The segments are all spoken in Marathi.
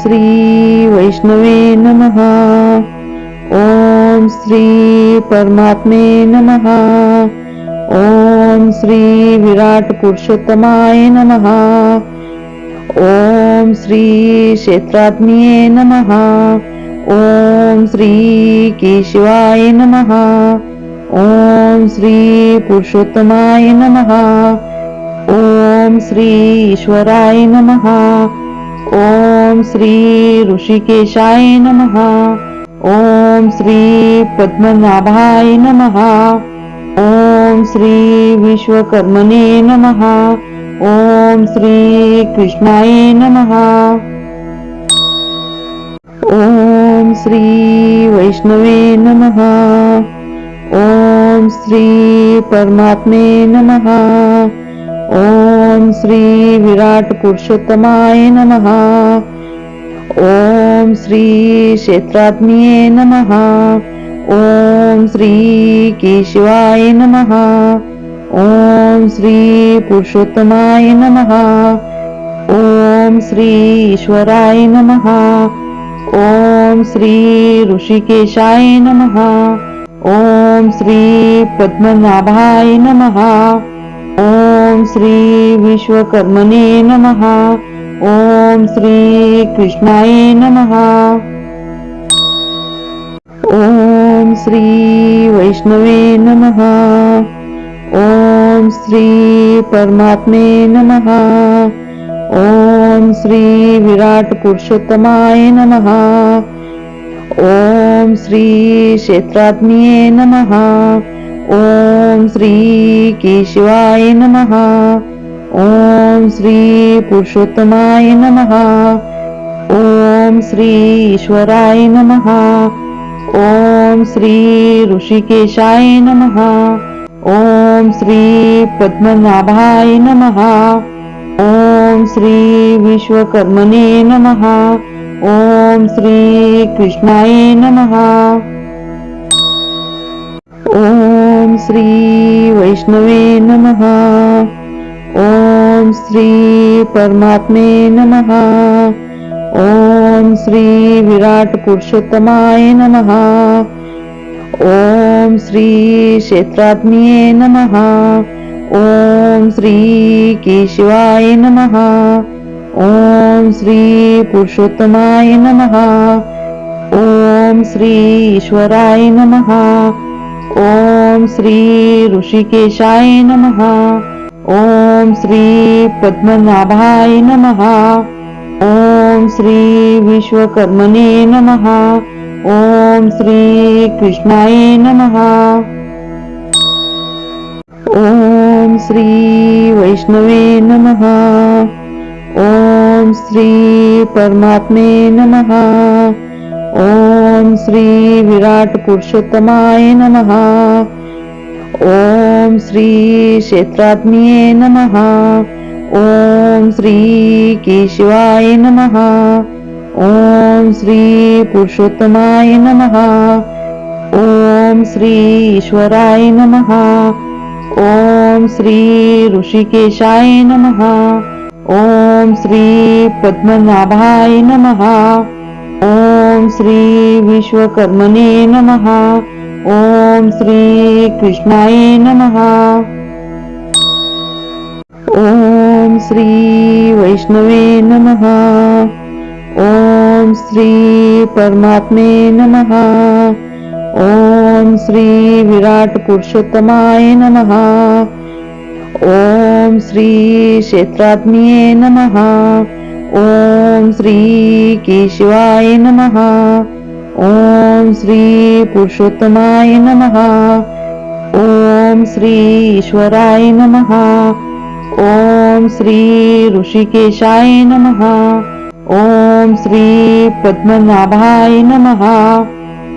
श्री वैष्णवे नमः. ओम श्री परमात्मे नमः. ओम श्री विराट पुरुषोत्तमाय नमः. ओम श्री क्षेत्रात्मिये नमः. ओम श्री केशवाय नमः. ओम श्री पुरुषोत्तमाय नमः. ओम श्री ईश्वराय नमः. ओम श्री ऋषिकेशाय नमः. ओम श्री पद्मनाभाय नमः. ओम श्री विश्वकर्मणे नमः. ओम श्री कृष्णाय नमः. ओम श्री वैष्णवे नमः. ओम श्री परमात्मे नमः. ओम श्री विराट पुरुषोत्तमाय नमः. ओम श्री क्षेत्रात्मिये नमः. ओम श्री केशवाय नमः. ओम श्री पुरुषोत्तमाय नमः. ओम श्री ईश्वराय नमः. ओम श्री ऋषिकेशाय नमः. ओम श्री पद्मनाभाय नमः. ओम श्री विश्वकर्मणे नमः. ओम श्री कृष्णाय नमः. ओम श्री वैष्णवे नमः. ओम श्री परमात्मे नमः. ओम श्री विराट पुरुषोत्तमाय नमः. ओम श्री क्षेत्रात्मिये नमः. ओम श्री केशवाय नमः. ओम श्री पुरुषोत्तमाय नमः. ओम श्री ईश्वराय नमः. ओम श्री ऋषिकेशाय नमः. ओम श्री पद्मनाभाय नमः. ओम श्री विश्वकर्मणे नमः. ओम श्री कृष्णाय नमः. ओम श्री वैष्णवे नमः. ओम श्री परमात्मे नमः. ओम श्री विराट पुरुषोत्तमाय नमः. ओम श्री क्षेत्रात्मिये नमः. ओम श्री केशवाय नमः. ओम श्री पुरुषोत्तमाय नमः. ओम श्री ईश्वराय नमः. ओम श्री ऋषिकेशाय नमः. ओम श्री पद्मनाभाय नमः. ओम श्री विश्वकर्मणे नमः. ओम श्री कृष्णाय नमः. ओम श्री वैष्णवे नमः. ओम श्री परमात्मे नमः. ओम श्री विराट पुरुषोत्तमाय नमः. ओम श्री क्षेत्रात्मिये नमः. ओम श्री केशवाय नमः. ओम श्री पुरुषोत्तमाय नमः. ओम श्री ईश्वराय नमः. ओम श्री ऋषिकेशाय नमः. ओम श्री पद्मनाभाय नमः. ओम श्री विश्वकर्मणे नमः. ओम श्री कृष्णाय नमः. ओम श्री वैष्णवे नमः. ओम श्री परमात्मे नमः. ओम श्री विराट पुरुषोत्तमाय नमः. ओम श्री क्षेत्रात्मिये नमः. ओम श्री केशवाय नमः. ओम श्री पुरुषोत्तमाय नमः. ओम श्री ईश्वराय नमः. ओम श्री ऋषिकेशाय नमः. ओम श्री पद्मनाभाय नमः.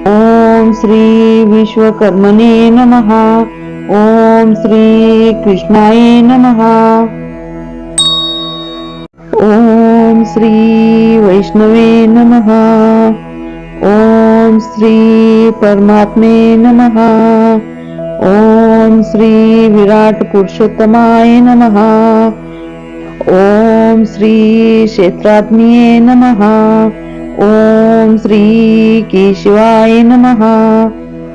ओम श्री विश्वकर्मणे नमः. ओम श्री कृष्णाय नमः. ओम श्री वैष्णवे नमः. ओम श्री परमात्मे नमः. ओम श्री विराट पुरुषोत्तमाय नमः. ओम श्री क्षेत्रात्मिये नमः. ओम श्री केशवाय नमः.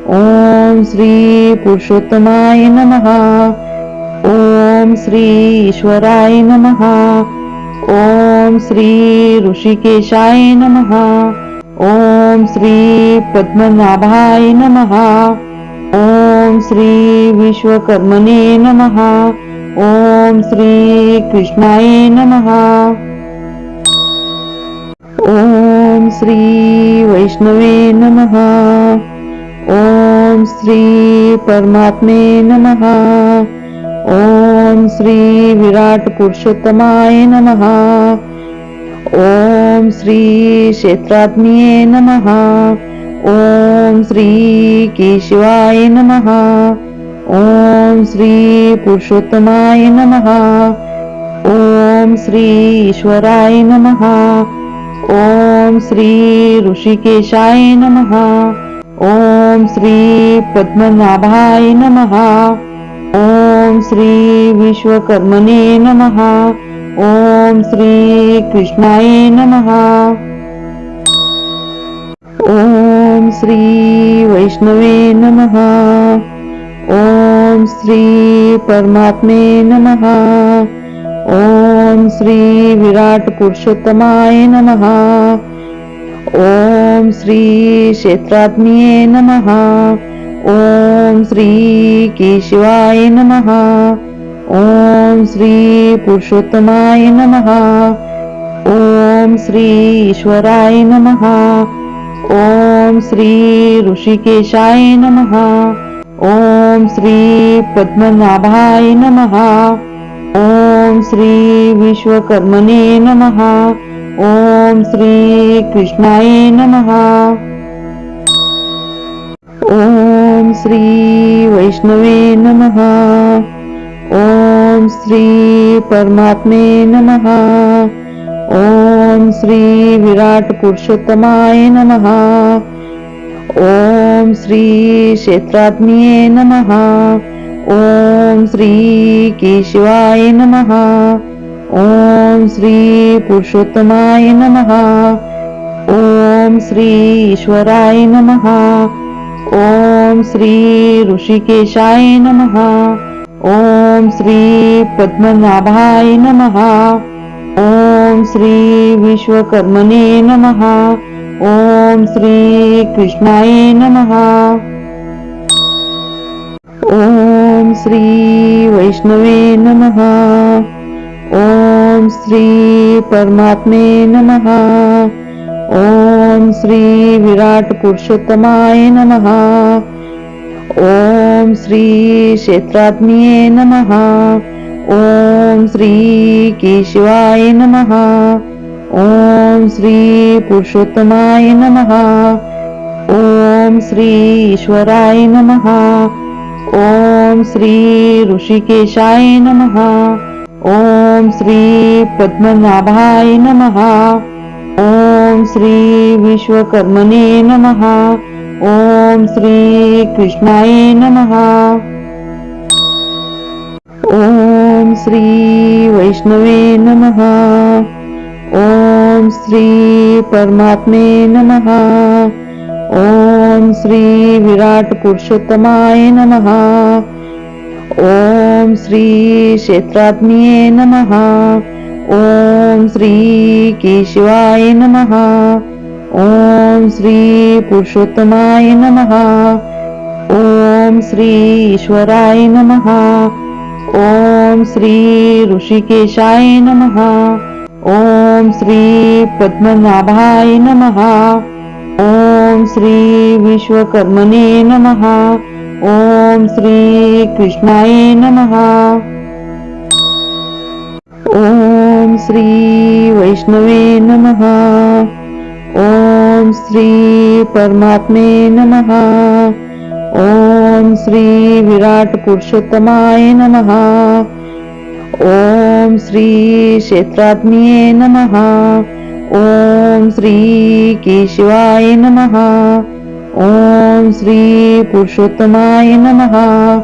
ओम श्री पुरुषोत्तमाय नमः. ओम श्री ईश्वराय नमः. ओम श्री ऋषिकेशाय नमः. ओम श्री पद्मनाभाय नमः. ओम श्री विश्वकर्मणे नमः. ओम श्री कृष्णाय नमः. ओम श्री वैष्णवे नमः. ओम श्री परमात्मे नमः. ओम श्री विराट पुरुषोत्तमाय नमः. ओम श्री क्षेत्रात्मिये नमः. ओम श्री केशवाय नमः. ओम श्री पुरुषोत्तमाय नमः. ओम श्री ईश्वराय नमः. ओम श्री ऋषिकेशाय नमः. ओम श्री पद्मनाभाय नमः. ओम श्री विश्वकर्मणे नमः. ओम श्री कृष्णाय नमः. ओम श्री वैष्णवे नमः. ओम श्री परमात्मे नमः. ओम श्री विराट पुरुषोत्तमाय नमः. ओम श्री क्षेत्रात्मिये नमः. ओम श्री केशवाय नमः. ओम श्री पुरुषोत्तमाय नमः. ओम श्री ईश्वराय नमः. ओम श्री ऋषिकेशाय नमः. ओम श्री पद्मनाभाय नमः. ओम श्री विश्वकर्मणे नमः. ओम श्री कृष्णाय नमः. ओम श्री वैष्णवे नमः. ओम श्री परमात्मे नमः. ओम श्री विराट पुरुषोत्तमाय नमः. ओम श्री क्षेत्रात्मिये नमः. ओम श्री केशवाय नमः. ओम श्री पुरुषोत्तमाय नमः. ओम श्री ईश्वराय नमः. ओम श्री ऋषिकेशाय नमः. ओम श्री पद्मनाभाय नमः. ओम श्री विश्वकर्मणे नमः. ओम श्री कृष्णाय नमः. ओम श्री वैष्णवे नमः. ओम श्री परमात्मे नमः. ओम श्री विराट पुरुषोत्तमाय नमः. ओम श्री क्षेत्रात्मिये नमः. ओम श्री केशवाय नमः. ओम श्री पुरुषोत्तमाय नमः. ओम श्री ईश्वराय नमः. ओम श्री ऋषिकेशाय नमः. ओम श्री पद्मनाभाय नमः. ओम श्री विश्वकर्मणे नमः. ओम श्री कृष्णाय नमः. ओम श्री वैष्णवे नमः. ओम श्री परमात्मे नमः. ओम श्री विराट पुरुषोत्तमाय नमः. ओम श्री क्षेत्रात्मिये नमः. ओम श्री केशवाय नमः. ओम श्री पुरुषोत्तमाय नमः. ओम श्री ईश्वराय नमः. ओम श्री ऋषिकेशाय नमः. ओम श्री पद्मनाभाय नमः. ओम श्री विश्वकर्मणे नमः. ओम श्री कृष्णाय नमः. ओम श्री वैष्णवे नमः. ओम श्री परमात्मे नमः. ओम श्री विराट पुरुषोत्तमाय नमः. ओम श्री क्षेत्रात्मिये नमः. ओम श्री केशवाय नमः. ओम श्री पुरुषोत्तमाय नमः.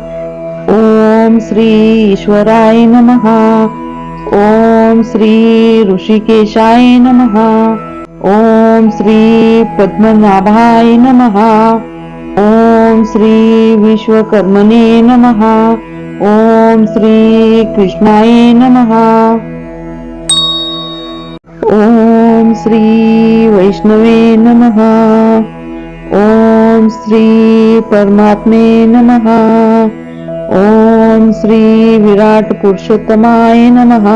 ओम श्री ईश्वराय नमः. ओम श्री ऋषिकेशाय नमः. ओम श्री पद्मनाभाय नमः. ओम श्री विश्वकर्मणे नमः. ओम श्री कृष्णाय नमः. ओम श्री वैष्णवे नमः. ओम श्री परमात्मे नमः. ओम श्री विराट पुरुषोत्तमाय नमः.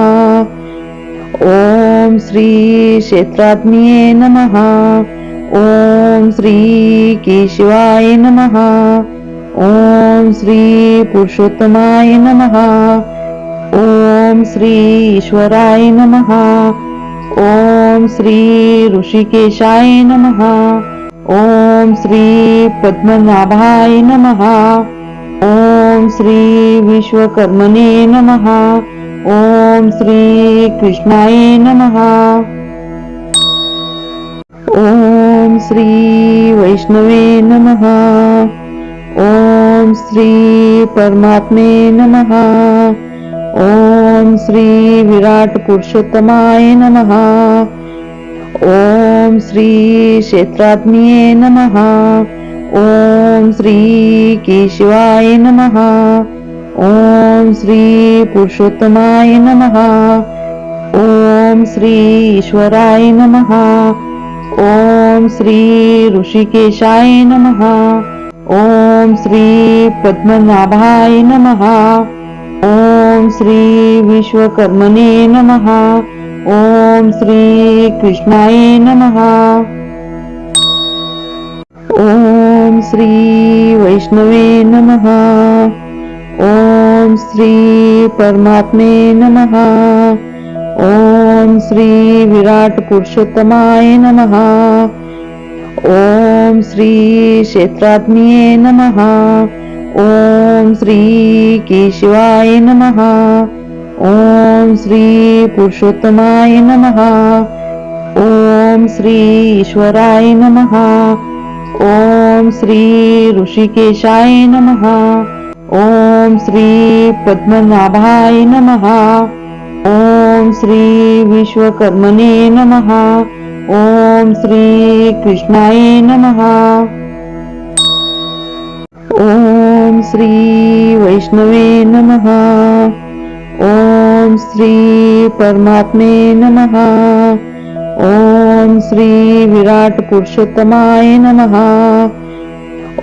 ओम श्री क्षेत्राग्निये नमः. ओम श्री केशवाय नमः. ओम श्री पुरुषोत्तमाय नमः. ओम श्री ईश्वराय नमः. ओम श्री ऋषिकेशाय नमः. ओम श्री पद्मनाभाय नमः. ओम श्री विश्वकर्मणे नमः. ओम श्री कृष्णाय नमः. ओम श्री वैष्णवे नमः. ओम श्री परमात्मे नमः. ओम श्री विराट पुरुषोत्तमाय नमः. ओम श्री क्षेत्राग्निये नमः. ओम श्री केशवाय नमः. ओम श्री पुरुषोत्तमाय नमः. ओम श्री ईश्वराय नमः. ओम श्री ऋषिकेशाय नमः. ओम श्री पद्मनाभाय नमः. ओम श्री विश्वकर्मणे नमः. ओम श्री कृष्णाय नमः. ओम श्री वैष्णवे नमः. ओम श्री परमात्मे नमः. ओम श्री विराट पुरुषोत्तमाय नमः. ओम श्री क्षेत्राग्निये नमः. ओम श्री केशवाय नमः. ओम श्री पुरुषोत्तमाय नमः. ओम श्री ईश्वराय नमः. ओम श्री ऋषिकेशाय नमः. ओम श्री पद्मनाभाय नमः. ओम श्री विश्वकर्मणे नमः. ओम श्री कृष्णाय नमः. ओम श्री वैष्णवे नमः. ओम श्री परमात्मे नमः. ओम श्री विराट पुरुषोत्तमाय नमः.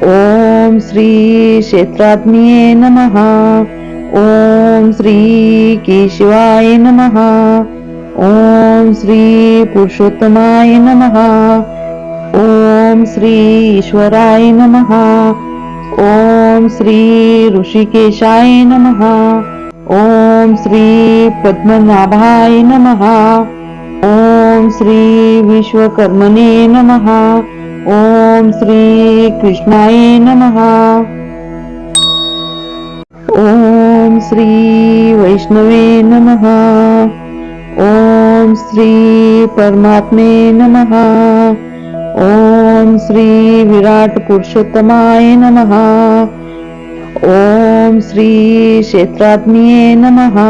ओम श्री क्षेत्राग्निये नमः. ओम श्री केशवाय नमः. ओम श्री पुरुषोत्तमाय नमः. ओम श्री ईश्वराय नमः. ओम श्री ऋषिकेशाय नमः. ओम श्री पद्मनाभाय नमः. ओम श्री विश्वकर्मणे नमः. ओम श्री कृष्णाय नमः. ओम श्री वैष्णवे नमः. ओम श्री परमात्मे नमः. ओम श्री विराट पुरुषोत्तमाय नमः. ओम श्री क्षेत्राग्निये नमः.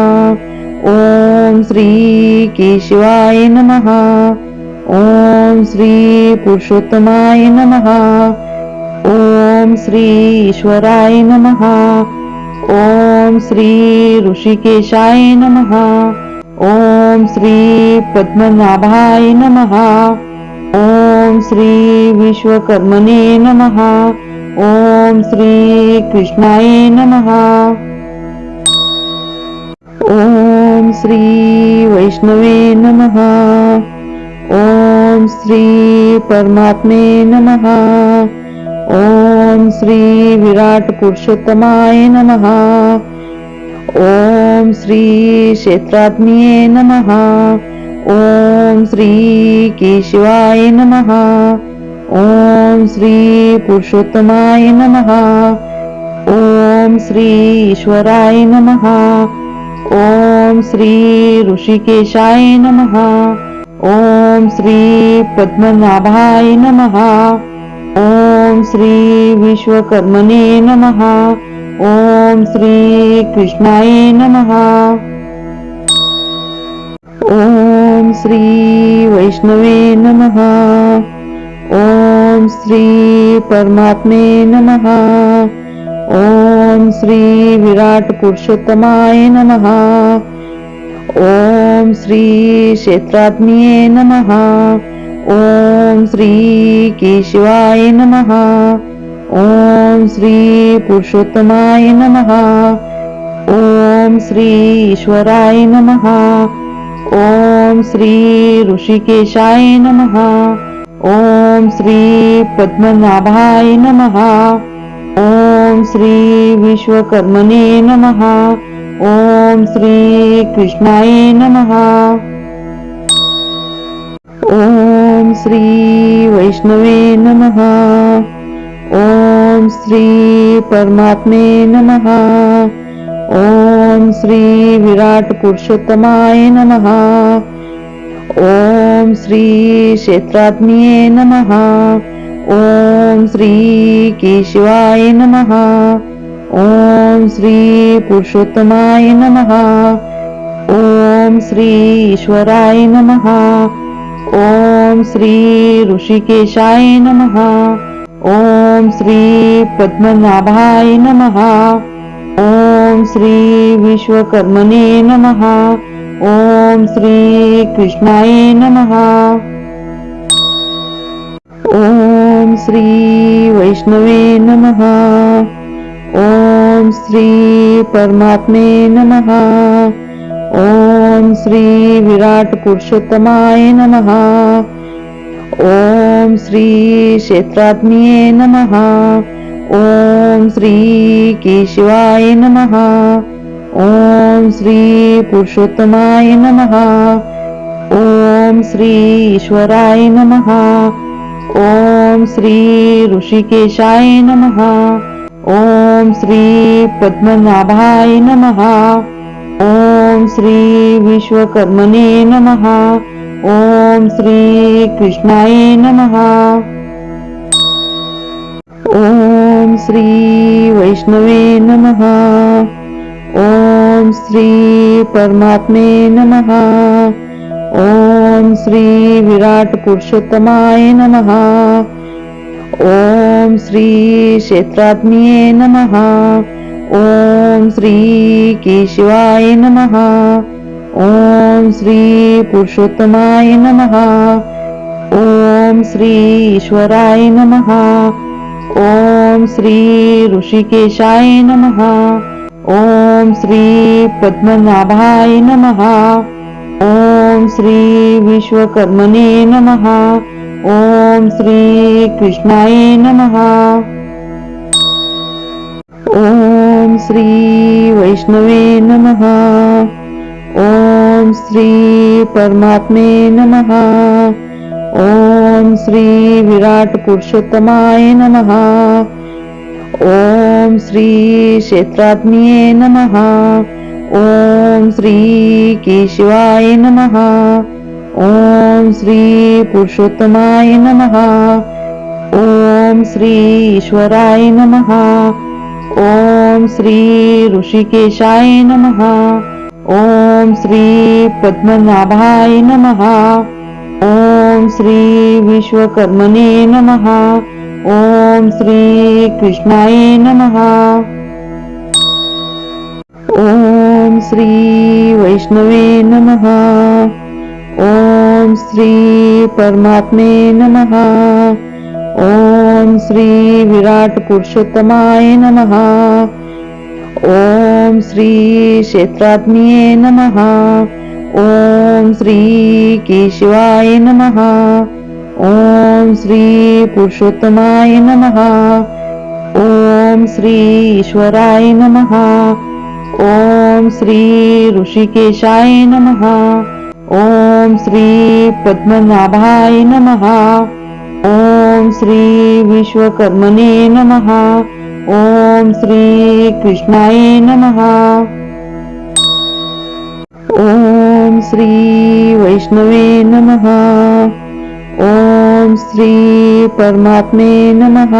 ओम श्री केशवाय नमः. ओम श्री पुरुषोत्तमाय नमः. ओम श्री ईश्वराय नमः. ओम श्री ऋषिकेशाय नमः. ओम श्री पद्मनाभाय नमः. ओम श्री विश्वकर्मणे नमः. ओम श्री कृष्णाय नमः. ओम श्री वैष्णवे नमः. ओम श्री परमात्मे नमः. ओम श्री विराट पुरुषोत्तमाय नमः. ओम श्री क्षेत्राग्निये नमः. ओम श्री केशवाय नमः. ओम श्री पुरुषोत्तमाय नमः. ओम श्री ईश्वराय नमः. ओम श्री ऋषिकेशाय नमः. ओम श्री पद्मनाभाय नमः. ओम श्री विश्वकर्मणे नमः. ओम श्री कृष्णाय नमः. ओम श्री वैष्णवे नमः. ओम श्री परमात्मे नमः. ओम श्री विराट पुरुषोत्तमाय नमः. ओम श्री क्षेत्रात्मिये नमः. ओम श्री केशवाय नमः. ओम श्री पुरुषोत्तमाय नमः. ओम श्री ईश्वराय नमः. ओम श्री ऋषिकेशाय नमः. ओम श्री पद्मनाभाय नमः. ओम श्री विश्वकर्मणे नमः. ओम श्री कृष्णाय नमः. ओम श्री वैष्णवे नमः. ओम श्री परमात्मे नमः. ओम श्री विराट पुरुषोत्तमाय नमः. ओम श्री क्षेत्रात्मिये नमः. ओम श्री केशवाय नमः. ओम श्री पुरुषोत्तमाय नमः. ओम श्री ईश्वराय नमः. ओम श्री ऋषिकेशाय नमः. ओम श्री पद्मनाभाय नमः. ओम श्री विश्वकर्मणे नमः. ओम श्री कृष्णाय नमः. ओम श्री वैष्णवे नमः. ओम श्री परमात्मे नमः. ओम श्री विराट पुरुषोत्तमाय नमः. ओम श्री क्षेत्रात्मिये नमः. ओम श्री केशवाय नमः. ओम श्री पुरुषोत्तमाय नमः. ओम श्री ईश्वराय नमः. ओम श्री ऋषिकेशाय नमः. ओम श्री पद्मनाभाय नमः. ओम श्री विश्वकर्मणे नमः. ओम श्री कृष्णाय नमः. ओम श्री वैष्णवे नमः. ओम श्री परमात्मे नमः. ओम श्री विराट पुरुषोत्तमाय नमः. ओम श्री क्षेत्रात्मिये नमः. ओम श्री केशवाय नमः. ओम श्री पुरुषोत्तमाय नमः. ओम श्री ईश्वराय नमः. ओम श्री ऋषिकेशाय नमः. ओम श्री पद्मनाभाय नमः. ओम श्री विश्वकर्मणे नमः. ओम श्री कृष्णाय नमः. ओम श्री वैष्णवे नमः. ओम श्री परमात्मे नमः. ओम श्री विराट पुरुषोत्तमाय नमः. ओम श्री क्षेत्रात्मिये नमः. ओम श्री केशवाय नमः. ओम श्री पुरुषोत्तमाय नमः. ओम श्री ईश्वराय नमः. ओम श्री ऋषिकेशाय नमः. ओम श्री पद्मनाभाय नमः. ओम श्री विश्वकर्मणे नमः. ओम श्री कृष्णाय नमः. ओम श्री वैष्णवे नमः. ओम श्री परमात्मे नमः. ओम श्री विराट पुरुषोत्तमाय नमः. ओम श्री क्षेत्रात्मिये नमः. ओम श्री केशवाय नमः. ओम श्री पुरुषोत्तमाय नमः. ओम श्री ईश्वराय नमः. ओम श्री ऋषिकेशाय नमः. ओम श्री पद्मनाभाय नमः. ओम श्री विश्वकर्मणे नमः. ओम श्री कृष्णाय नमः. ओम श्री वैष्णवे नमः. ओम श्री परमात्मे नमः.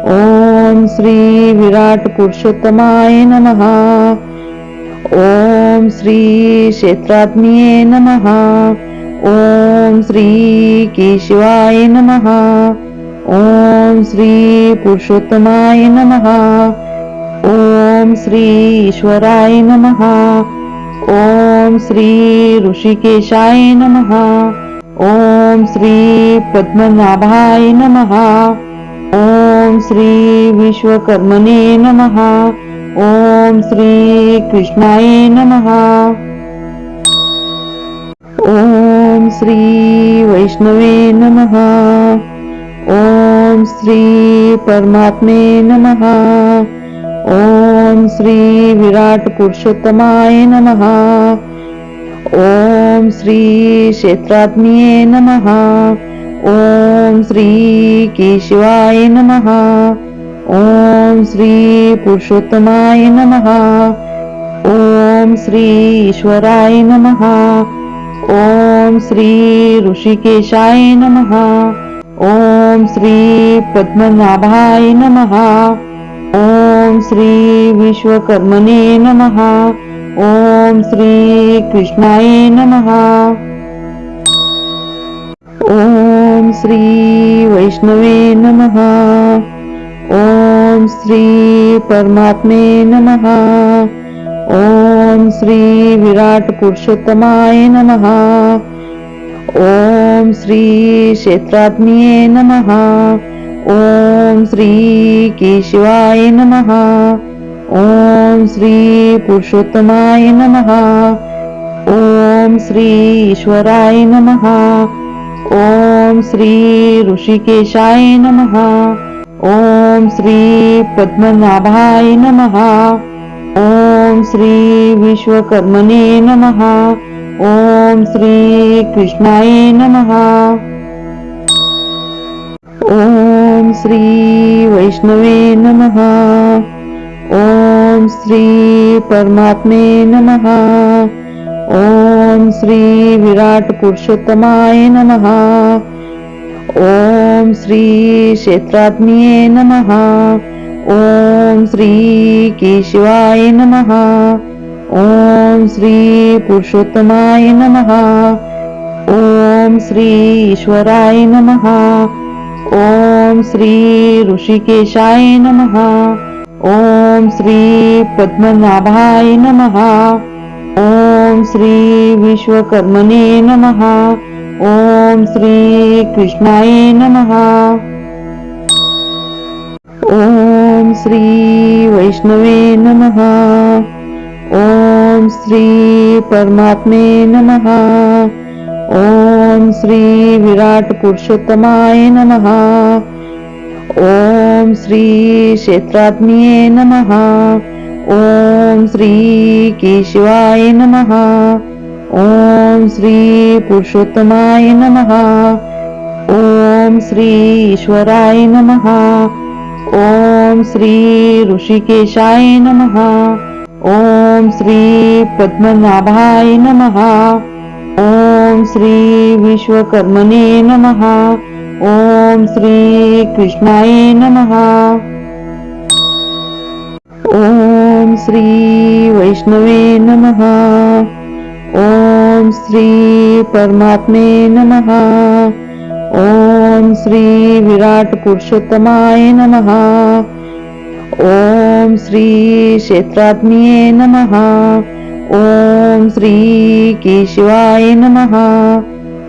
ओम श्री विराट पुरुषोत्तमाय नमः. ओम श्री क्षेत्रात्मिये नमः. ओम श्री केशवाय नमः. ओम श्री पुरुषोत्तमाय नमः. ओम श्री ईश्वराय नमः. ओम श्री ऋषिकेशाय नमः. ओम श्री पद्मनाभाय नमः. ओम श्री विश्वकर्मणे नमः. ओम श्री कृष्णाय नमः. ओम श्री वैष्णवे नमः. ओम श्री परमात्मे नमः. ओम श्री विराट पुरुषोत्तमाय नमः. ओम श्री क्षेत्रात्मिये नमः. ओम श्री केशवाय नमः. ओम श्री पुरुषोत्तमाय नमः. ओम श्री ईश्वराय नमः. ओम श्री ऋषिकेशाय नमः. ओम श्री पद्मनाभाय नमः. ओम श्री विश्वकर्मणे नमः. ओम श्री कृष्णाय नमः. ओम श्री वैष्णवे नमः. ओम श्री परमात्मे नमः. ओम श्री विराट पुरुषोत्तमाय नमः. ओम श्री क्षेत्रात्मिये नमः. ओम श्री केशवाय नमः. ओम श्री पुरुषोत्तमाय नमः. ओम श्री ईश्वराय नमः. ओम श्री ऋषिकेशाय नमः. ओम श्री पद्मनाभाय नमः. ओम श्री विश्वकर्मणे नमः. ओम श्री कृष्णाय नमः. ओम श्री वैष्णवे नमः. ओम श्री परमात्मे नमः. ओम श्री विराट पुरुषोत्तमाय नमः. ओम श्री क्षेत्रात्मिये नमः. ओम श्री केशवाय नमः. ओम श्री पुरुषोत्तमाय नमः. ओम श्री ईश्वराय नमः. ओम श्री ऋषिकेशाय नमः. ओम श्री पद्मनाभाय नमः. ओम श्री विश्वकर्मणे नमः. ओम श्री कृष्णाय नमः. ओम श्री वैष्णवे नमः. ओम श्री परमात्मे नमः. ओम श्री विराट पुरुषोत्तमाय नमः. ओम श्री क्षेत्रात्मिये नमः. ओम श्री केशवाय नमः. ओम श्री पुरुषोत्तमाय नमः. ओम श्री ईश्वराय नमः. ओम श्री ऋषिकेशाय नमः. ओम श्री पद्मनाभाय नमः. ओम श्री विश्वकर्मणे नमः. ओम श्री कृष्णाय नमः. ओम श्री वैष्णवे नमः. ओम श्री परमात्मे नमः. ओम श्री विराट पुरुषोत्तमाय नमः. ओम श्री क्षेत्रात्मिये नमः. ओम श्री केशवाय नमः.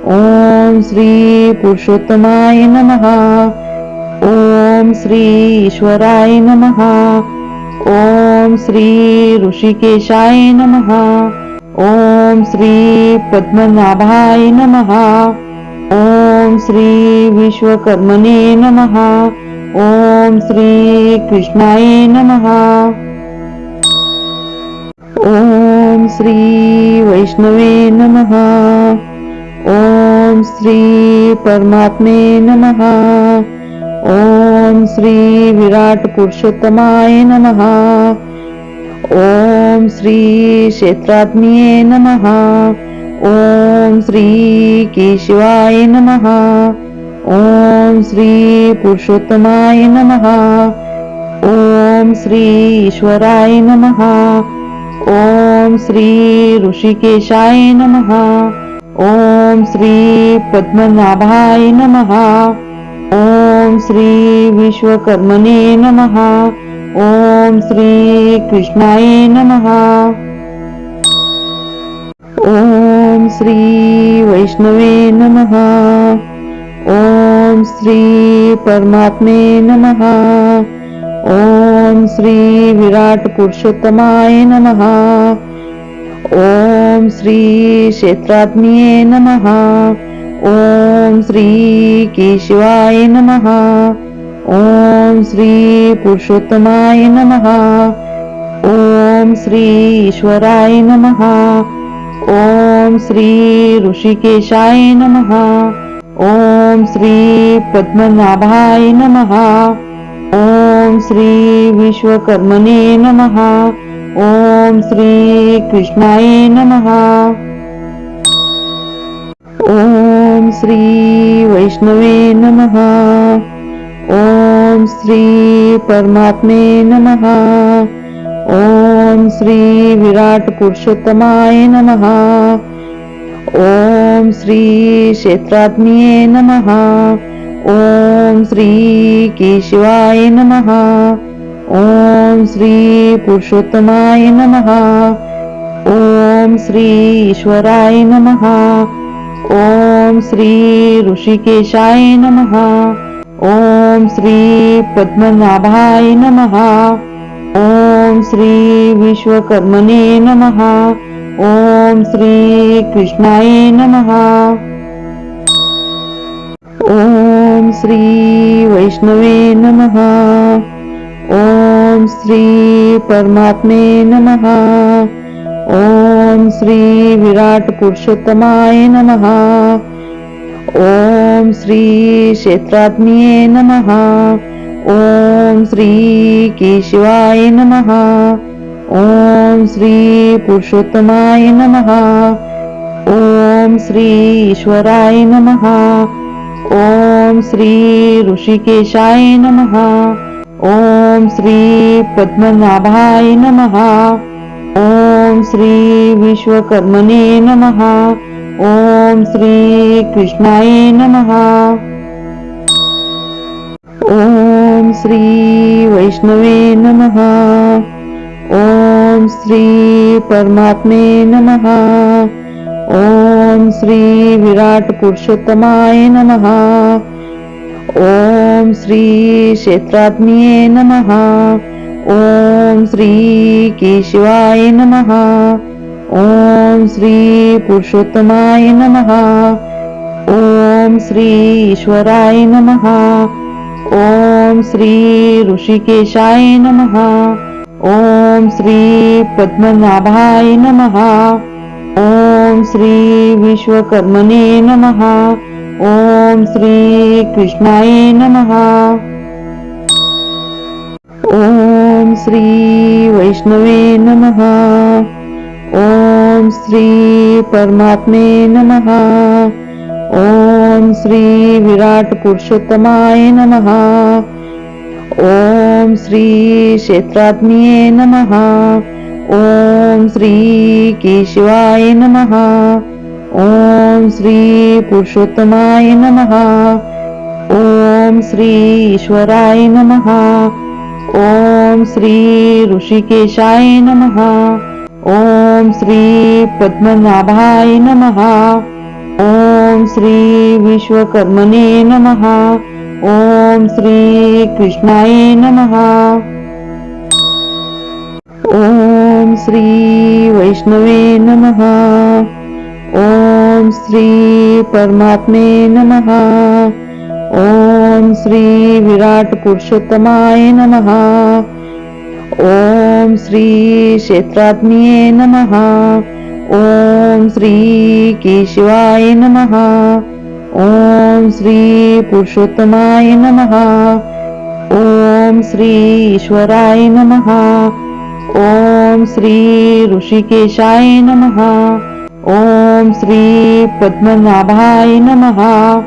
ओम श्री पुरुषोत्तमाय नमः. ओम श्री ईश्वराय नमः. ओम श्री ऋषिकेशाय नमः. ओम श्री पद्मनाभाय नमः. ओम श्री विश्वकर्मणे नमः. ओम श्री कृष्णाय नमः. ओम श्री वैष्णवे नमः. ओम श्री परमात्मे नमः. ओम श्री विराट पुरुषोत्तमाय नमः. ओम श्री क्षेत्रात्मिये नमः. ओम श्री केशवाय नमः. ओम श्री पुरुषोत्तमाय नमः. ओम श्री ईश्वराय नमः. ओम श्री ऋषिकेशाय नमः. ओम श्री पद्मनाभाय नमः. ओम श्री विश्वकर्मणे नमः. ओम श्री कृष्णाय नमः. ओम श्री वैष्णवे नमः. ओम श्री परमात्मे नमः. ओम श्री विराट पुरुषोत्तमाय नमः. ओम श्री क्षेत्रात्मिये नमः. ओम श्री केशवाय नमः. ओम श्री पुरुषोत्तमाय नमः. ओम श्री ईश्वराय नमः. ओम श्री ऋषिकेशाय नमः. ओम श्री पद्मनाभाय नमः. ओम श्री विश्वकर्मणे नमः. ओम श्री कृष्णाय नमः. ओम श्री वैष्णवे नमः. ओम श्री परमात्मे नमः. ओम श्री विराट पुरुषोत्तमाय नमः. ओम श्री क्षेत्रात्मिये नमः. ओम श्री केशवाय नमः. ओम श्री पुरुषोत्तमाय नमः. ओम श्री ईश्वराय नमः. ओम श्री ऋषिकेशाय नमः. ओम श्री पद्मनाभाय नमः. ओम श्री विश्वकर्मणे नमः. ओम श्री कृष्णाय नमः. ओम श्री वैष्णवे नमः. ओम श्री परमात्मे नमः. ओम श्री विराट पुरुषोत्तमाय नमः. ओम श्री क्षेत्रात्मिये नमः. ओम श्री केशवाय नमः. ओम श्री पुरुषोत्तमाय नमः. ओम श्री ईश्वराय नमः. ओम श्री ऋषिकेशाय नमः. ओम श्री पद्मनाभाय नमः. ओम श्री विश्वकर्मणे नमः. ओम श्री कृष्णाय नमः. ओम श्री वैष्णवे नमः. ओम श्री परमात्मे नमः. ओम श्री विराट पुरुषोत्तमाय नमः. ओम श्री क्षेत्रात्मिये नमः. ओम श्री केशवाय नमः. ओम श्री पुरुषोत्तमाय नमः. ओम श्री ईश्वराय नमः. ओम श्री ऋषिकेशाय नमः. ओम श्री पद्मनाभाय नमः. ओम श्री विश्वकर्मणे नमः. ओम श्री कृष्णाय नमः. ओम श्री वैष्णवे नमः. ओम श्री परमात्मे नमः. ओम श्री विराट पुरुषोत्तमाय नमः. ओम श्री क्षेत्रात्मिये नमः. ओम श्री केशवाय नमः. ओम श्री पुरुषोत्तमाय नमः. ओम श्री ईश्वराय नमः. ओम श्री ऋषिकेशाय नमः. ओम श्री पद्मनाभाय नमः. ओम श्री विश्वकर्मणे नमः. ओम श्री कृष्णाय नमः. ओम श्री वैष्णवे नमः. ओम श्री परमात्मे नमः. ओम श्री विराट पुरुषोत्तमाय नमः. ओम श्री क्षेत्रात्मिये नमः. ओम श्री केशवाय नमः. ओम श्री पुरुषोत्तमाय नमः. ओम श्री ईश्वराय नमः. ओम श्री ऋषिकेशाय नमः. ओम श्री पद्मनाभाय नमः.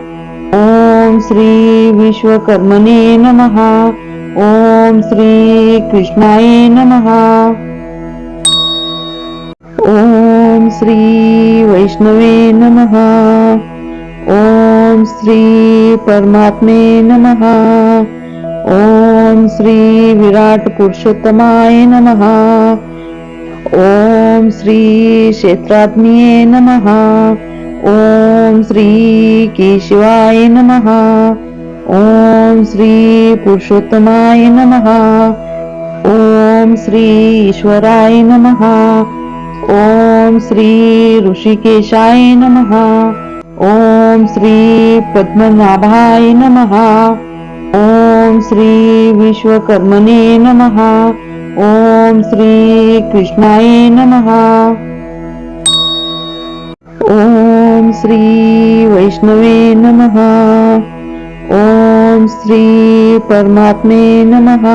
ओम श्री विश्वकर्मणे नमः. ओम श्री कृष्णाय नमः. श्री वैष्णवे नमः. ओम श्री परमात्मे नमः. ओम श्री विराट पुरुषोत्तमाय नमः. ओम श्री क्षेत्रात्मिये नमः. ओम श्री केशवाय नमः. ओम श्री पुरुषोत्तमाय नमः. ओम श्री ईश्वराय नमः. ओम श्री ऋषिकेशाय नमः. ओम श्री पद्मनाभाय नमः. ओम श्री विश्वकर्मणे नमः. ओम श्री कृष्णाय नमः. ओम श्री वैष्णवे नमः. ओम श्री परमात्मे नमः.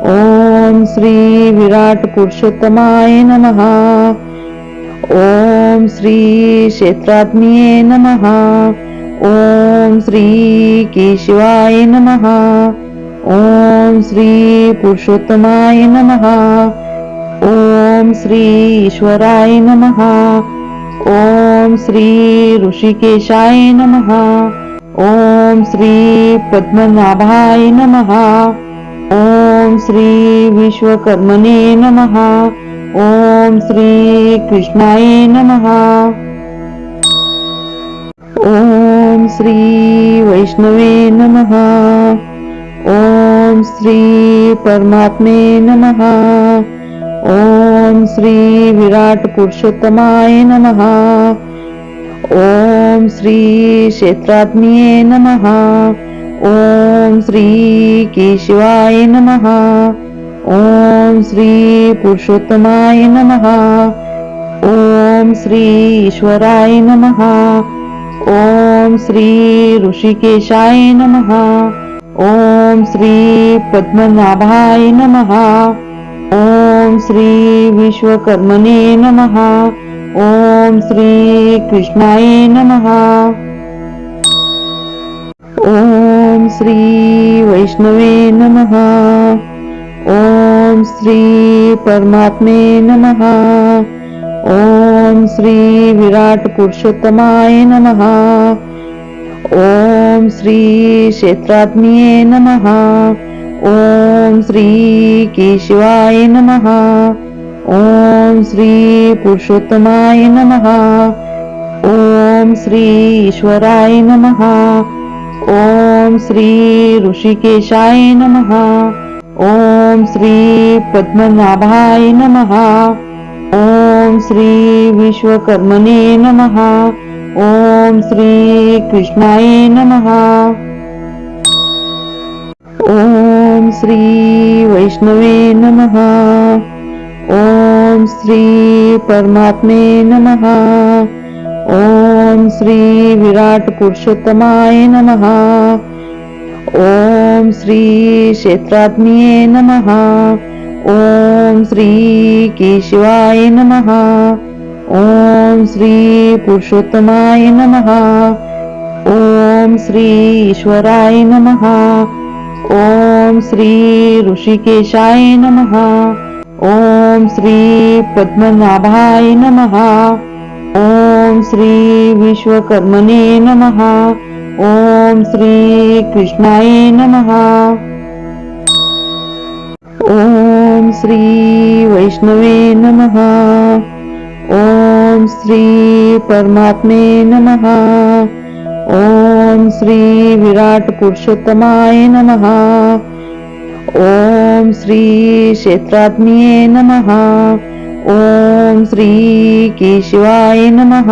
ओम श्री विराट पुरुषोत्तमाय नमः. ओम श्री क्षेत्रात्मिये नमः. ओम श्री केशवाय नमः. ओम श्री पुरुषोत्तमाय नमः. ओम श्री ईश्वराय नमः. ओम श्री ऋषिकेशाय नमः. ओम श्री पद्मनाभाय नमः. ओम श्री विश्वकर्मणे नमः. ओम श्री कृष्णाय नमः. ओम श्री वैष्णवे नमः. ओम श्री परमात्मे नमः. ओम श्री विराट पुरुषोत्तमाय नमः. ओम श्री क्षेत्रात्मिये नमः. ओम श्री केशवाय नमः. ओम श्री पुरुषोत्तमाय नमः. ओम श्री ईश्वराय नमः. ओम श्री ऋषिकेशाय नमः. ओम श्री पद्मनाभाय नमः. ओम श्री विश्वकर्मणे नमः. ओम श्री कृष्णाय नमः. ओम श्री वैष्णवे नमः. ओम श्री परमात्मे नमः. ओम श्री विराट पुरुषोत्तमाय नमः. ओम श्री क्षेत्रात्मिये नमः. ओम श्री केशवाय नमः. ओम श्री पुरुषोत्तमाय नमः. ओम श्री ईश्वराय नमः. ओम श्री ऋषिकेशाय नमः. ओम श्री पद्मनाभाय नमः. ओम श्री विश्वकर्मणे नमः. ओम श्री कृष्णाय नमः. ओम श्री वैष्णवे नमः. ओम श्री परमात्मे नमः. ओम श्री विराट पुरुषोत्तमाय नमः. ओम श्री क्षेत्रात्मिये नमः. ओम श्री केशवाय नमः. ओम श्री पुरुषोत्तमाय नमः. ओम श्री ईश्वराय नमः. ओम श्री ऋषिकेशाय नमः. ओम श्री पद्मनाभाय नमः. ओम श्री विश्वकर्मणे नमः. ओम श्री कृष्णाय नमः. ओम श्री वैष्णवे नमः. ओम श्री परमात्मे नमः. ओम श्री विराट पुरुषोत्तमाय नमः. ओम श्री क्षेत्रात्मिये नमः. ओम श्री केशवाय नमः.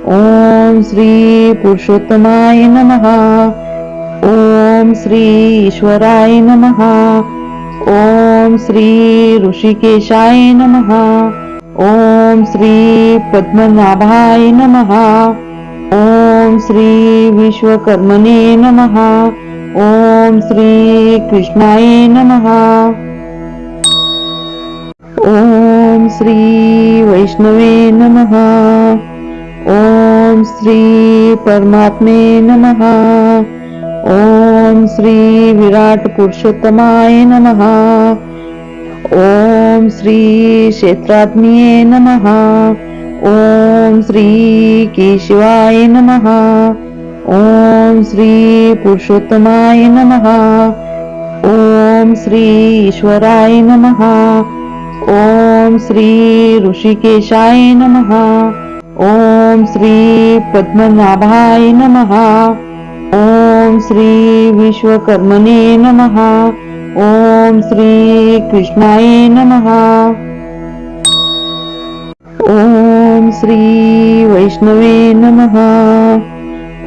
ओम श्री पुरुषोत्तमाय नमः. ओम श्री ईश्वराय नमः. ओम श्री ऋषिकेशाय नमः. ओम श्री पद्मनाभाय नमः. ओम श्री विश्वकर्मणे नमः. ओम श्री कृष्णाय नमः. ओम श्री वैष्णवे नमः. ओम श्री परमात्मे नमः. ओम श्री विराट पुरुषोत्तमाय नमः. ओम श्री क्षेत्रात्मिये नमः. ओम श्री केशवाय नमः. ओम श्री पुरुषोत्तमाय नमः. ओम श्री ईश्वराय नमः. ओम श्री ऋषिकेशाय नमः. ओम श्री पद्मनाभाय नमः. ओम श्री विश्वकर्मणे नमः. ओम श्री कृष्णाय नमः. ओम श्री वैष्णवे नमः.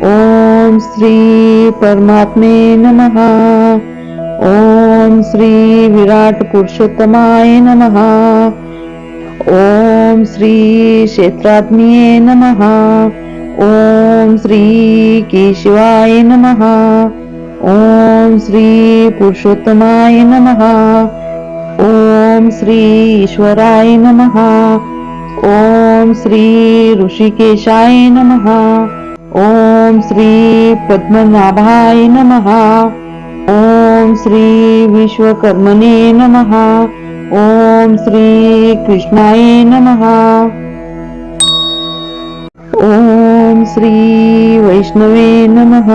ओम श्री परमात्मे नमः. ओम श्री विराट पुरुषोत्तमाय नमः. ओम श्री क्षेत्रात्मिये नमः. ओम श्री केशवाय नमः. ओम श्री पुरुषोत्तमाय नमः. ओम श्री ईश्वराय नमः. ओम श्री ऋषिकेशाय नमः. ओम श्री पद्मनाभाय नमः. ओम श्री विश्वकर्मणे नमः. ओम श्री कृष्णाय नमः. ओम श्री वैष्णवे नमः.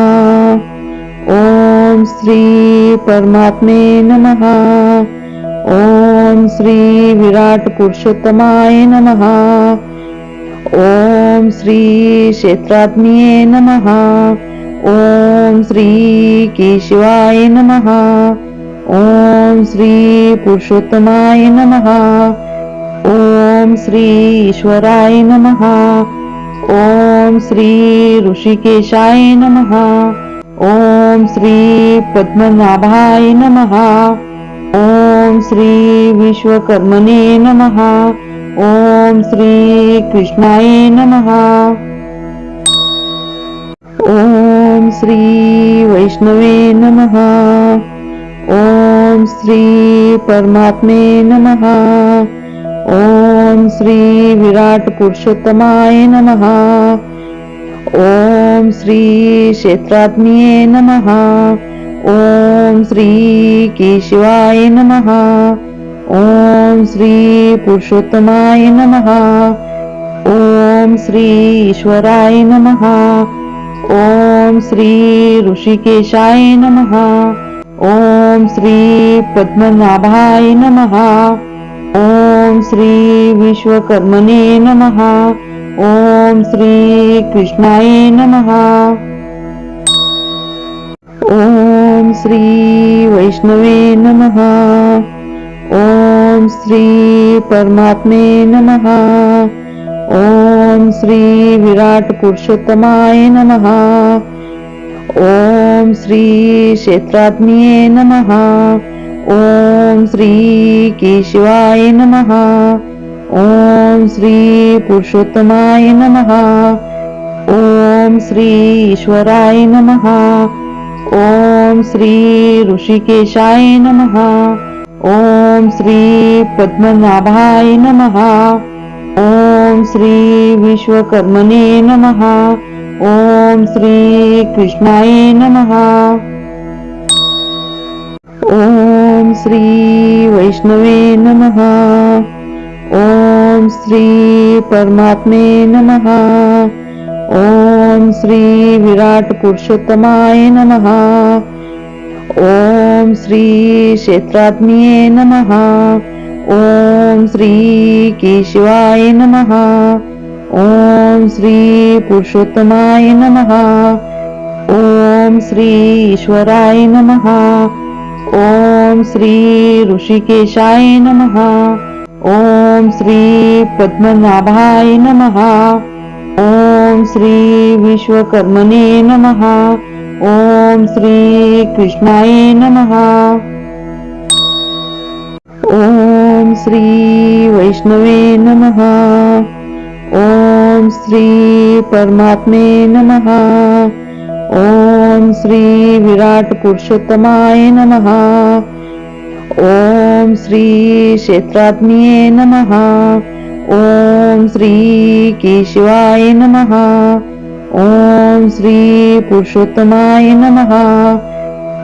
ओम श्री परमात्मे नमः. ओम श्री विराट पुरुषोत्तमाय नमः. ओम श्री क्षेत्रात्मिये नमः. ओम श्री केशवाय नमः. ओम श्री पुरुषोत्तमाय नमः. ओम श्री ईश्वराय नमः. ओम श्री ऋषिकेशाय नमः. ओम श्री पद्मनाभाय नमः. ओम श्री विश्वकर्मणे नमः. ओम श्री कृष्णाय नमः. ओम श्री वैष्णवे नमः. ओम श्री परमात्मे नमः. ओम श्री विराट पुरुषोत्तमाय नमः. ओम श्री क्षेत्रात्मिये नमः. ओम श्री केशवाय नमः. ओम श्री पुरुषोत्तमाय नमः. ओम श्री ईश्वराय नमः. ओम श्री ऋषिकेशाय नमः. ओम श्री पद्मनाभाय नमः. ओम श्री विश्वकर्मणे नमः. ओम श्री कृष्णाय नमः. ओम श्री वैष्णवे नमः. ओम श्री परमात्मे नमः. ओम श्री विराट पुरुषोत्तमाय नमः. ओम श्री क्षेत्रात्मिये नमः. ओम श्री केशवाय नमः. ओम श्री पुरुषोत्तमाय नमः. ओम श्री ईश्वराय नमः. ओम श्री ऋषिकेशाय नमः. ओम श्री पद्मनाभाय नमः. ओम श्री विश्वकर्मणे नमः. ओम श्री कृष्णाय नमः. ओम श्री वैष्णवे नमः. ओम श्री परमात्मे नमः. ओम श्री विराट पुरुषोत्तमाय नमः. ओम श्री क्षेत्रात्मिये नमः. ओम श्री केशवाय नमः. ओम श्री पुरुषोत्तमाय नमः. ओम श्री ईश्वराय नमः. ओम श्री ऋषिकेशाय नमः. ओम श्री पद्मनाभाय नमः. ओम श्री विश्वकर्मणे नमः. ओम श्री कृष्णाय नमः. ओम श्री वैष्णवे नमः. ओम श्री परमात्मे नमः. ओम श्री विराट पुरुषोत्तमाय नमः. ओम श्री क्षेत्रात्मिये नमः. ओम श्री केशवाय नमः. ओम श्री पुरुषोत्तमाय नमः.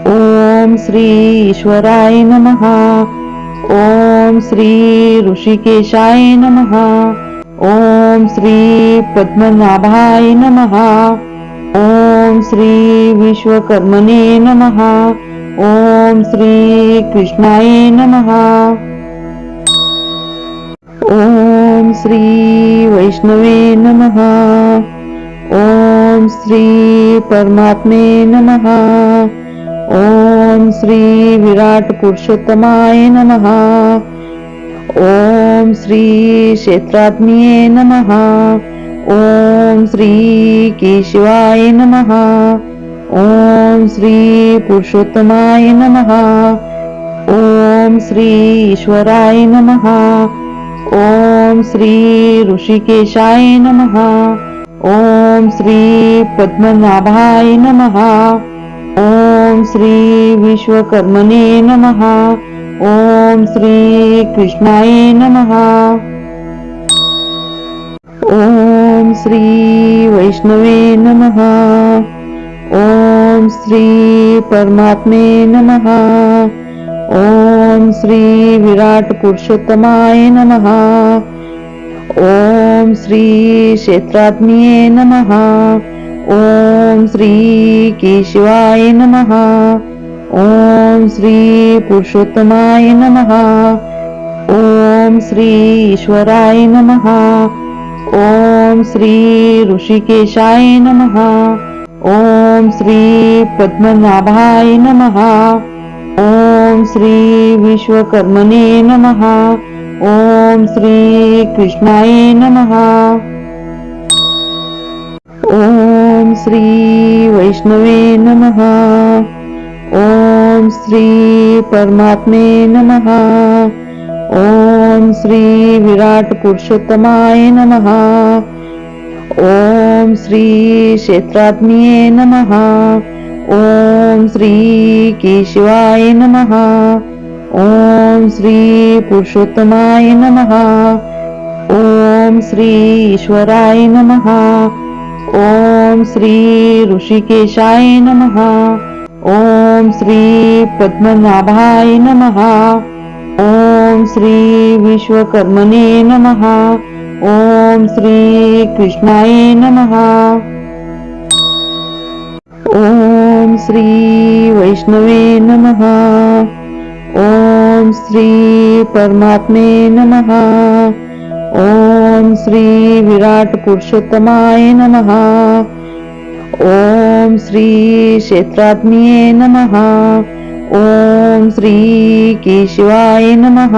ओम श्री ईश्वराय नमः. ओम श्री ऋषिकेशाय नमः. ओम श्री पद्मनाभाय नमः. ओम श्री विश्वकर्मणे नमः. ओम श्री कृष्णाय नमः. ओम श्री वैष्णवे नमः. ओम श्री परमात्मे नमः. ओम श्री विराट पुरुषोत्तमाय नमः. ओम श्री क्षेत्रात्मिये नमः. ओम श्री केशवाय नमः. ओम श्री पुरुषोत्तमाय नमः. ओम श्री ईश्वराय नमः. ओम श्री ऋषिकेशाय नमः. ओम श्री पद्मनाभाय नमः. ओम श्री विश्वकर्मणे नमः. ओम श्री कृष्णाय नमः. ओम श्री वैष्णवे नमः. ओम श्री परमात्मे नमः. ओम श्री विराट पुरुषोत्तमाय नमः. ओम श्री क्षेत्रात्मिये नमः. ओम श्री केशवाय नमः. ओम श्री पुरुषोत्तमाय नमः. ओम श्री ईश्वराय नमः. ओम श्री ऋषिकेशाय नमः. ओम श्री पद्मनाभाय नमः. ओम श्री विश्वकर्मणे नमः. ओम श्री कृष्णाय नमः. ओम श्री वैष्णवे नमः. ओम श्री परमात्मे नमः. ओम श्री विराट पुरुषोत्तमाय नमः. ओम श्री क्षेत्रात्मिये नमः. ओम श्री केशवाय नमः. ओम श्री पुरुषोत्तमाय नमः. ओम श्री ईश्वराय नमः. ओम श्री ऋषिकेशाय नमः. ओम श्री पद्मनाभाय नमः. ओम श्री विश्वकर्मणे नमः. ओम श्री कृष्णाय नमः. ओम श्री वैष्णवे नमः. ओम श्री परमात्मे नमः. ओम श्री विराट पुरुषोत्तमाय नमः. ओम श्री क्षेत्रात्मिये नमः. ओम श्री केशवाय नमः.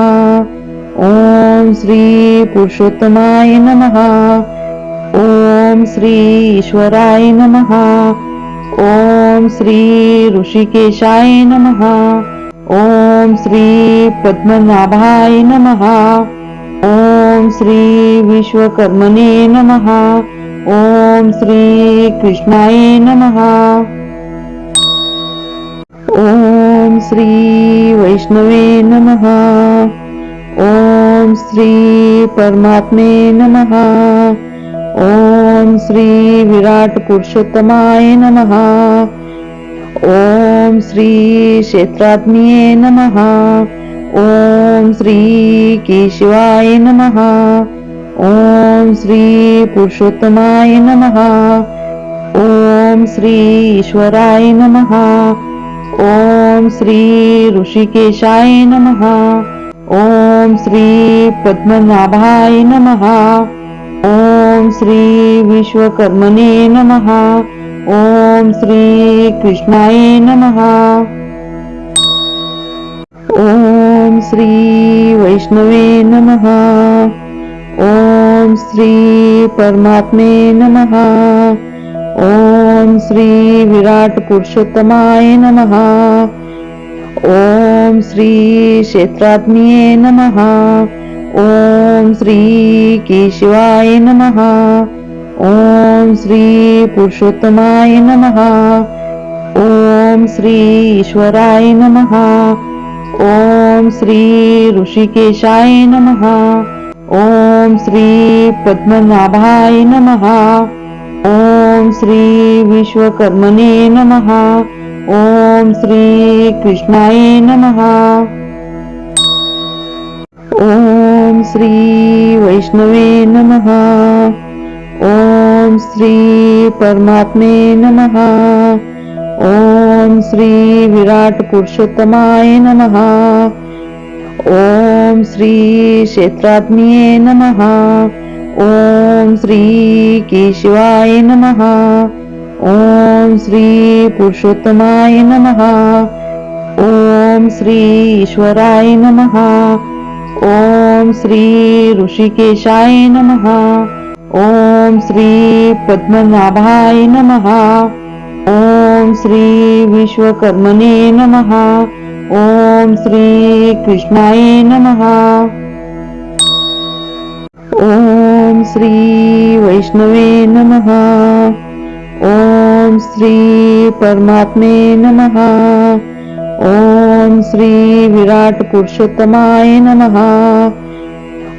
ओम श्री पुरुषोत्तमाय नमः. ओम श्री ईश्वराय नमः. ओम श्री ऋषिकेशाय नमः. ओम श्री पद्मनाभाय नमः. ओम श्री विश्वकर्मणे नमः. ओम श्री कृष्णाय नमः. ओम श्री वैष्णवे नमः. ओम श्री परमात्मे नमः. ओम श्री विराट पुरुषोत्तमाय नमः. ओम श्री क्षेत्रात्मिये नमः. ओम श्री केशवाय नमः. ओम श्री पुरुषोत्तमाय नमः. ओम श्री ईश्वराय नमः. ओम श्री ऋषिकेशाय नमः. ओम श्री पद्मनाभाय नमः. ओम श्री विश्वकर्मणे नमः. ओम श्री कृष्णाय नमः. ओम श्री वैष्णवे नमः. ओम श्री परमात्मे नमः. ओम श्री विराट पुरुषोत्तमाय नमः. ओम श्री क्षेत्रात्मिये नमः. ओम श्री केशवाय नमः. ओम श्री पुरुषोत्तमाय नमः. ओम श्री ईश्वराय नमः. ओम श्री ऋषिकेशाय नमः. ओम श्री पद्मनाभाय नमः. ओम श्री विश्वकर्मणे नमः. ओम श्री कृष्णाय नमः. ओम श्री वैष्णवे नमः. ओम श्री परमात्मे नमः. ओम श्री विराट पुरुषोत्तमाय नमः. ओम श्री क्षेत्रात्मिये नमः. ओम श्री केशवाय नमः. ओम श्री पुरुषोत्तमाय नमः. ओम श्री ईश्वराय नमः. ओम श्री ऋषिकेशाय नमः. ओम श्री पद्मनाभाय नमः. ओम श्री विश्वकर्मणे नमः. ओम श्री कृष्णाय नमः. ओम श्री वैष्णवे नमः. ओम श्री परमात्मे नमः. ओम श्री विराट पुरुषोत्तमाय नमः.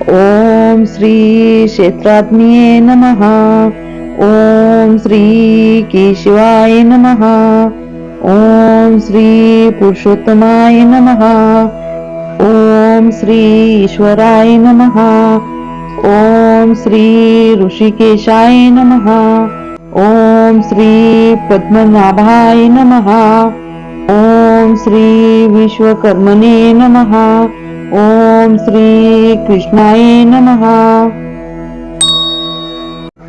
ओम श्री क्षेत्रात्मिये नमः. ओम श्री केशवाय नमः. ओम श्री पुरुषोत्तमाय नमः. ओम श्री ईश्वराय नमः. ओम श्री ऋषिकेशाय नमः. ओम श्री पद्मनाभाय नमः. ओम श्री विश्वकर्मणे नमः. ओम श्री कृष्णाय नमः.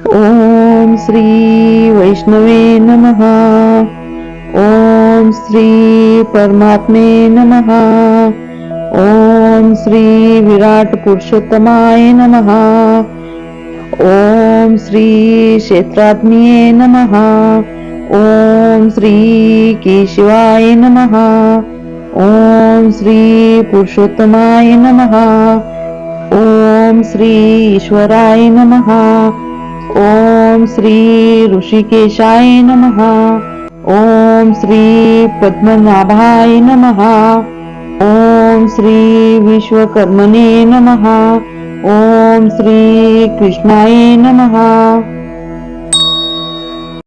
ओम श्री वैष्णवे नमः. ओम श्री परमात्मे नमः. ओम श्री विराट पुरुषोत्तमाय नमः. ओम श्री क्षेत्रात्मिये नमः. ओम श्री केशवाय नमः. ओम श्री पुरुषोत्तमाय नमः. ओम श्री ईश्वराय नमः. ओम श्री ऋषिकेशाय नमः. ओम श्री पद्मनाभाय नमः. ओम श्री विश्वकर्मणे नमः. ओम श्री कृष्णाय नमः.